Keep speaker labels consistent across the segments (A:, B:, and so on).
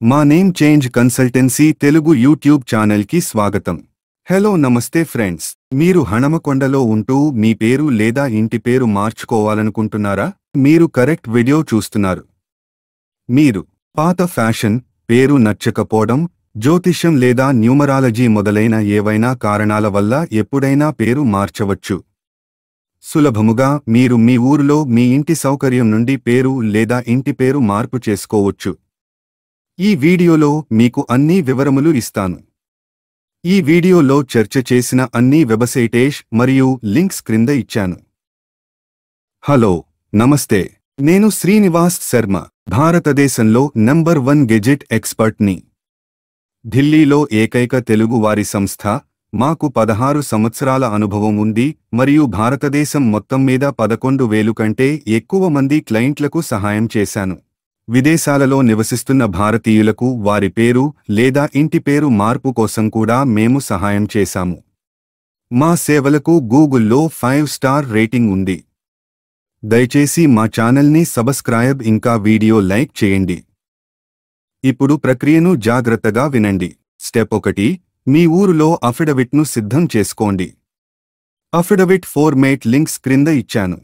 A: మా name change consultancy Telugu YouTube ఛానల్కి స్వాగతం. హలో నమస్తే ఫ్రెండ్స్, మీరు హణమకొండలో ఉంటూ మీ పేరు లేదా ఇంటి పేరు మార్చుకోవాలనుకుంటున్నారా? మీరు కరెక్ట్ వీడియో చూస్తున్నారు. మీరు పాత ఫ్యాషన్, పేరు నచ్చకపోవడం, జ్యోతిష్యం లేదా న్యూమరాలజీ మొదలైన ఏవైనా కారణాల వల్ల ఎప్పుడైనా పేరు మార్చవచ్చు. సులభముగా మీరు మీ ఊరిలో మీ ఇంటి సౌకర్యం నుండి పేరు లేదా ఇంటి పేరు మార్పు చేసుకోవచ్చు. ఈ వీడియోలో మీకు అన్ని వివరములు ఇస్తాను. ఈ వీడియోలో చర్చ చేసిన అన్ని వెబ్సైట్స్ మరియు లింక్స్ క్రింద ఇచ్చాను. హలో, నమస్తే. నేను శ్రీనివాస్ శర్మ, భారతదేశంలో నంబర్ 1 గెజెట్ ఎక్స్పర్ట్ని. ఢిల్లీలో ఏకైక తెలుగు వారి సంస్థ. మాకు 16 సంవత్సరాల అనుభవం ఉంది మరియు భారతదేశం మొత్తం మీద 11,000 కంటే ఎక్కువ మంది క్లయింట్లకు సహాయం చేశాను. విదేశాలలో నివసిస్తున్న భారతీయులకు వారి పేరు లేదా ఇంటి పేరు మార్పు కోసం కూడా మేము సహాయం చేశాము. మా సేవలకు గూగుల్లో 5 స్టార్ రేటింగ్ ఉంది. దయచేసి మా ఛానల్ని సబ్స్క్రైబ్ ఇంకా వీడియో లైక్ చేయండి. ఇప్పుడు ప్రక్రియను జాగ్రత్తగా వినండి. స్టెప్ 1, మీ ఊరిలో అఫిడవిట్ను సిద్ధం చేసుకోండి. అఫిడవిట్ ఫార్మేట్ లింక్స్ క్రింద ఇచ్చాను.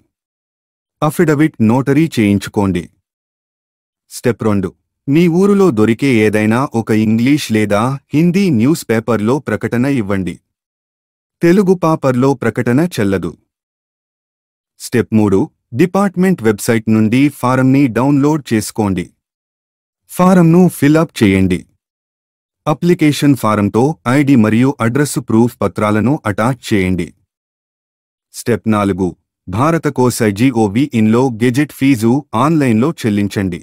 A: అఫిడవిట్ నోటరీ చేయించుకోండి. స్టెప్ 2, మీ ఊరిలో దొరికే ఏదైనా ఒక ఇంగ్లీష్ లేదా హిందీ న్యూస్ పేపర్లో ప్రకటన ఇవ్వండి. తెలుగు పేపర్లో ప్రకటన చెల్లదు. స్టెప్ 3, డిపార్ట్మెంట్ వెబ్సైట్ నుండి ఫారంని డౌన్లోడ్ చేసుకోండి. ఫారంను ఫిల్అప్ చేయండి. అప్లికేషన్ ఫారంతో ఐడి మరియు అడ్రస్సు ప్రూఫ్ పత్రాలను అటాచ్ చేయండి. స్టెప్ 4, భారత కోశ.gov.in లో గెజెట్ ఫీజు ఆన్లైన్లో చెల్లించండి.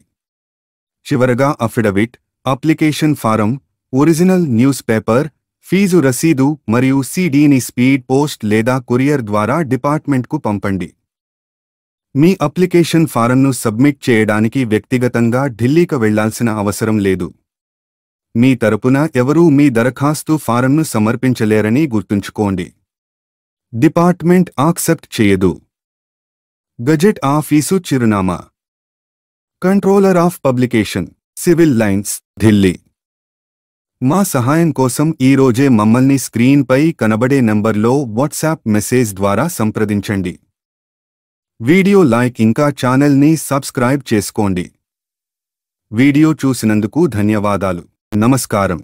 A: చివరగా affidavit, application form, original newspaper, fee రసీదు మరియు సీడీని స్పీడ్ పోస్ట్ లేదా కొరియర్ ద్వారా డిపార్ట్మెంట్కు పంపండి. మీ అప్లికేషన్ ఫారంను సబ్మిట్ చేయడానికి వ్యక్తిగతంగా ఢిల్లీకి వెళ్లాల్సిన అవసరం లేదు. మీ తరపున ఎవరూ మీ దరఖాస్తు ఫారంను సమర్పించలేరని గుర్తుంచుకోండి. డిపార్ట్మెంట్ యాక్సెప్ట్ చేయదు. గెజెట్ ఆఫీసు చిరునామా: controller of publication, civil lines, Delhi. మా సహాయం కోసం ఈ రోజే మమ్మల్ని స్క్రీన్పై కనబడే నంబర్లో వాట్సాప్ మెసేజ్ ద్వారా సంప్రదించండి. వీడియో లైక్ ఇంకా ఛానల్ని సబ్స్క్రైబ్ చేసుకోండి. వీడియో చూసినందుకు ధన్యవాదాలు. నమస్కారం.